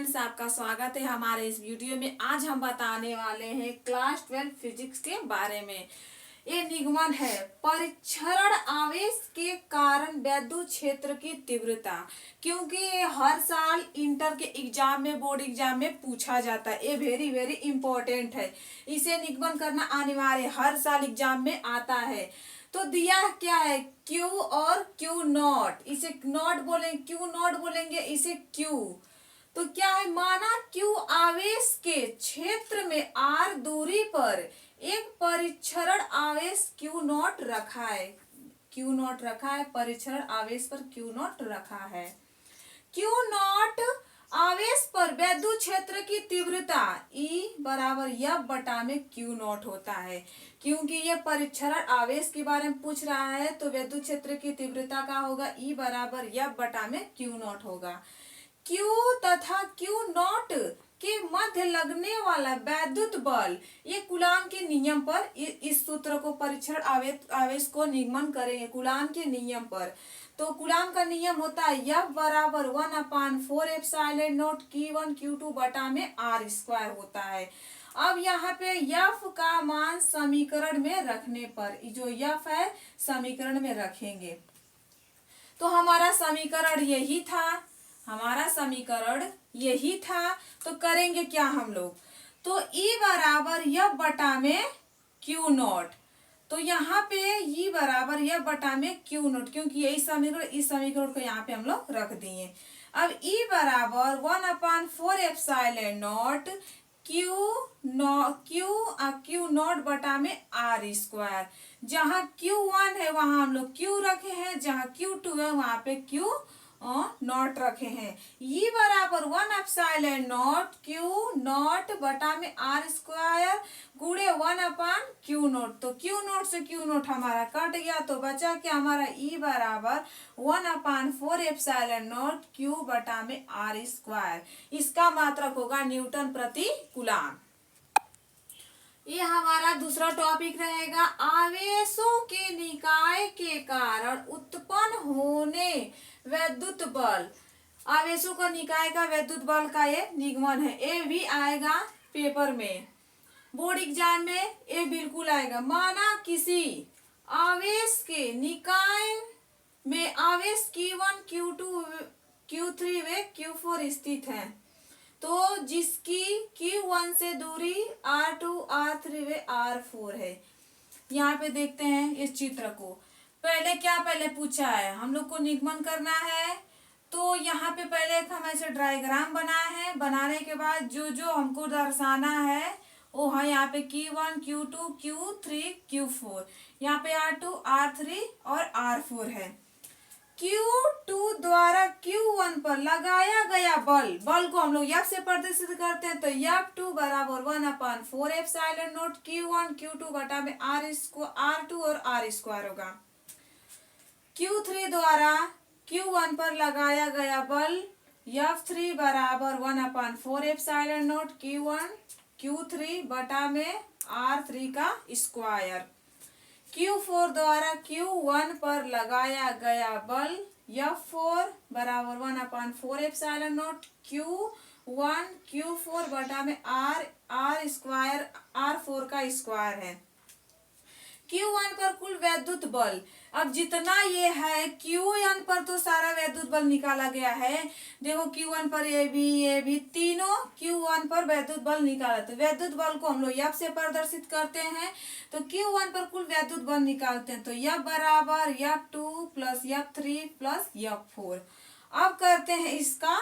Friends, आपका स्वागत है हमारे इस वीडियो में। आज हम बताने वाले हैं क्लास 12 फिजिक्स के बारे में। ये निगमन है परिक्षरण आवेश के कारण विद्युत क्षेत्र की तीव्रता, क्योंकि ये हर साल इंटर के एग्जाम में, बोर्ड एग्जाम में पूछा जाता है। ये वेरी वेरी इंपॉर्टेंट है, इसे निगमन करना अनिवार्य, हर साल एग्जाम में आता है। तो दिया क्या है, Q और Q नॉट, इसे नॉट बोलेंगे, Q नॉट बोलेंगे, इसे Q। तो क्या है, माना Q आवेश के क्षेत्र में R दूरी पर एक परिक्षण आवेश Q नॉट रखा है। Q नॉट रखा है, परिक्षण आवेश पर Q नॉट रखा है। Q नॉट आवेश पर विद्युत क्षेत्र की तीव्रता E बराबर F बटा में Q नॉट होता है। क्योंकि ये परिक्षण आवेश के बारे में पूछ रहा है, तो विद्युत क्षेत्र की तीव्रता का होगा E बराबर F बटा में Q नॉट होगा। Q तथा Q नॉट के मध्य लगने वाला वैद्युत बल, ये कूलाम के नियम पर, इस सूत्र को परिक्षण आवेश को निगमन करेंगे कूलाम के नियम पर। तो कूलाम का नियम होता है F बराबर 1/4 एप्सिलॉन नॉट Q1 Q2 बटा में R स्क्वायर होता है। अब यहाँ पे F का मान समीकरण में रखने पर, जो F है समीकरण में रखेंगे, तो हमारा समीकरण यही था। तो करेंगे क्या हम लोग, तो E बराबर F बटा में Q नॉट। तो यहाँ पे E बराबर F बटा में Q नॉट, क्योंकि यही समीकरण, इस समीकरण को यहाँ पे हम लोग रख दिए। अब E बराबर 1/4 एप्सिलॉन नॉट Q नॉट बटा में R स्क्वायर। जहाँ Q1 है वहां हम लोग Q रखे हैं, जहाँ Q2 है वहां पे Q नॉट रखे हैं। E बराबर 1 एप्सिलॉन नॉट Q नॉट बटा में R स्क्वायर गुणे 1/Q नॉट। तो Q नॉट से Q नॉट हमारा कट गया, तो बचा क्या हमारा E बराबर 1/4 एप्सिलॉन नॉट Q बटा में R स्क्वायर। इसका मात्रक होगा न्यूटन प्रति कूलाम। ये हमारा दूसरा टॉपिक रहेगा, आवेशों के निकाय के कारण उत्पन्न होने वैद्युत बल। आवेशों का निकाय का वैद्युत बल का ये निगमन है। ये भी आएगा पेपर में, बोर्ड एग्जाम में ये बिल्कुल आएगा। माना किसी आवेश के निकाय में आवेश Q1 Q2 Q3 व Q4 स्थित है, तो जिसकी Q1 से दूरी R2 R3 व R4 है। यहाँ पे देखते हैं इस चित्र को। पहले पूछा है, हम लोग को निगमन करना है। तो यहाँ पे पहले एक हम ऐसे डायग्राम बनाए हैं। बनाने के बाद जो जो हमको दर्शाना है वो है यहाँ पे Q1 Q2 Q3 Q4, यहाँ पे R2 R3 और R4 है। Q2 द्वारा Q1 पर लगाया गया बल को हम लोग F से प्रदर्शित करते हैं। तो F2 बराबर 1/4 एप्सिलॉन नॉट Q1 Q2 बटा में R2 और R स्क्वायर होगा। Q3 द्वारा Q1 पर लगाया गया बल F3 बराबर 1/4 एप्सिलॉन नॉट Q1 Q3 बटा में R3 का स्क्वायर। Q4 द्वारा Q1 पर लगाया गया बल F4 बराबर 1/4 एप्सिलॉन नॉट Q1 Q4 बटा में R स्क्वायर, R4 का स्क्वायर है। Q1 पर कुल वैद्युत बल, अब जितना ये है Q1 पर तो सारा वैद्युत बल निकाला गया है। देखो Q1 पर ये भी तीनों Q1 पर वैद्युत बल निकाला। तो वैद्युत बल को हम लोग F से प्रदर्शित करते हैं। तो Q1 पर कुल वैद्युत बल निकालते हैं, तो F बराबर F2 plus F3 plus F4। अब करते हैं इसका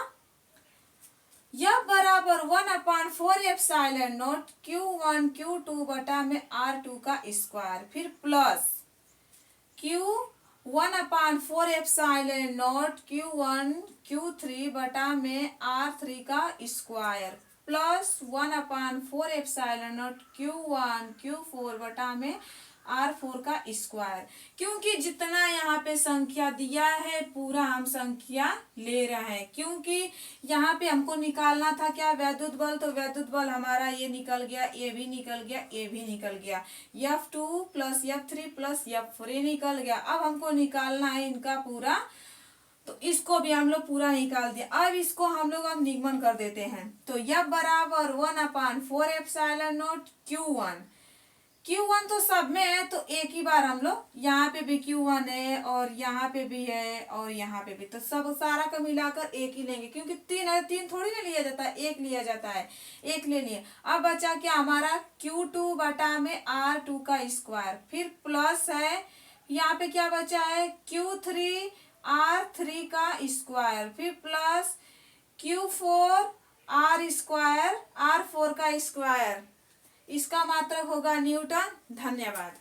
F बराबर 1/4 एप्सिलॉन नॉट Q1 Q2 बटा में R2 का स्क्वायर, फिर plus Q1/4 epsilon not Q1 Q3 बटा में R3 का square, plus 1/4 epsilon not Q1 Q4 बटा में R4 का स्क्वायर। क्योंकि जितना यहाँ पे संख्या दिया है पूरा हम संख्या ले रहे हैं, क्योंकि यहाँ पे हमको निकालना था क्या, वैद्युत बल। तो वैद्युत बल हमारा ये निकल गया, ये भी निकल गया, ये भी निकल गया। F2 plus F3 plus F4 ये निकल गया। अब हमको निकालना है इनका पूरा, तो इसको भी हम लोग पूरा निकाल दिया। अब इसको हम लोग अब निगमन कर देते हैं। तो F बराबर 1/4 एप्सिलॉन नॉट Q1। Q1 तो सब में है, तो एक ही बार हम लोग यहाँ पे भी Q1 है और यहाँ पे भी है और यहाँ पे भी, तो सब सारा का मिलाकर एक ही लेंगे, क्योंकि 3 है, 3 थोड़ी ना लिया जाता है, एक लिया जाता है, एक ले लिए। अब बचा क्या हमारा Q2 बटा में R2 का स्क्वायर, फिर प्लस है यहाँ पे क्या बचा है Q3 R3 का स्क्वायर, फिर plus Q4 R square R4 का स्क्वायर। इसका मात्रक होगा न्यूटन। धन्यवाद।